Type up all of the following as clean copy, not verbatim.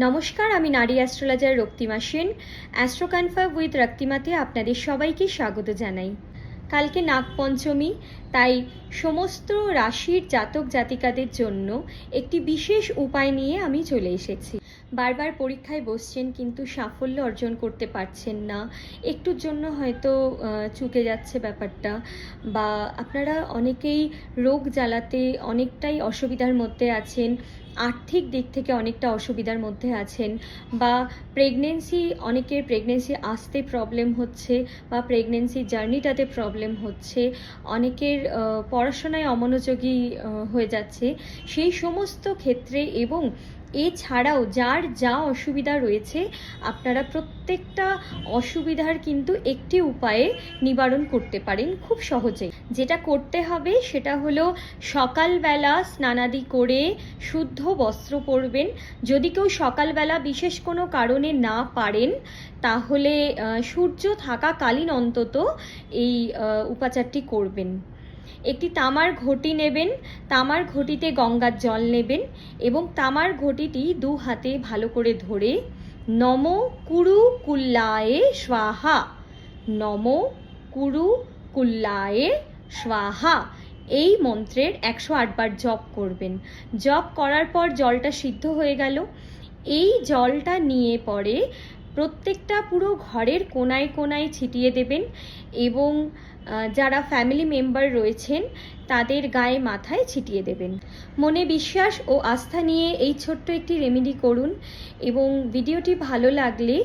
নমস্কার, আমি নারী astrologer Raktima Sen. Astro Confirm with রক্তিমাতে আপনাদের সবাইকে স্বাগত জানাই। কালকে নাগপঞ্চমী, তাই সমস্ত রাশির জাতক জাতিকাদের জন্য একটি বিশেষ উপায় নিয়ে আমি চলে এসেছি। বারবার পরীক্ষায় বসছেন কিন্তু সাফল্য অর্জন করতে পারছেন না, একটুর জন্য হয়তো চুকে যাচ্ছে ব্যাপারটা, বা আপনারা অনেকেই রোগ জ্বালাতে অনেকটাই অসুবিধার মধ্যে আছেন, আর্থিক দিক থেকে অনেকটা অসুবিধার মধ্যে আছেন, বা অনেকের প্রেগনেন্সি আসতে প্রবলেম হচ্ছে, বা প্রেগনেন্সি জার্নিটাতে প্রবলেম হচ্ছে, অনেকের পড়াশোনায় অমনোযোগী হয়ে যাচ্ছে। সেই সমস্ত ক্ষেত্রে এবং এছাড়াও যার যা অসুবিধা রয়েছে, আপনারা প্রত্যেকটা অসুবিধার কিন্তু একটি উপায়ে নিবারণ করতে পারেন খুব সহজেই। যেটা করতে হবে সেটা হলো সকালবেলা স্নানাদি করে শুদ্ধ বস্ত্র পরবেন। যদি কেউ সকালবেলা বিশেষ কোনো কারণে না পারেন, তাহলে সূর্য থাকাকালীন অন্তত এই উপাচারটি করবেন। একটি তামার ঘটি নেবেন, তামার ঘটিতে গঙ্গার জল নেবেন এবং তামার ঘটিটি দু হাতে ভালো করে ধরে নম কুরু কুল্লায়ে স্বাহা, নম কুরু কুল্লায়ে স্বাহা এই মন্ত্রের 108 বার জপ করবেন। জপ করার পর জলটা সিদ্ধ হয়ে গেল। এই জলটা নিয়ে পরে প্রত্যেকটা পুরো ঘরের কোনায় কোনায় ছিটিয়ে দেবেন এবং যারা ফ্যামিলি মেম্বার রয়েছেন তাদের গায়ে মাথায় ছিটিয়ে দেবেন। মনে বিশ্বাস ও আস্থা নিয়ে এই ছোট্ট একটি রেমেডি করুন এবং ভিডিওটি ভালো লাগলে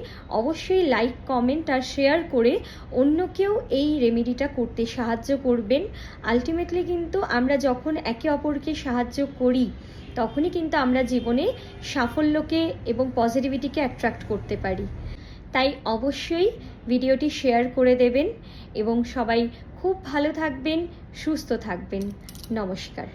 অবশ্যই লাইক, কমেন্ট আর শেয়ার করে অন্যকেও এই রেমেডিটা করতে সাহায্য করবেন। আলটিমেটলি কিন্তু আমরা যখন একে অপরকে সাহায্য করি, তখনই কিন্তু আমরা জীবনে সাফল্যকে এবং পজিটিভিটিকে অ্যাট্রাক্ট করতে পারি। তাই অবশ্যই ভিডিওটি শেয়ার করে দেবেন এবং সবাই খুব ভালো থাকবেন, সুস্থ থাকবেন। নমস্কার।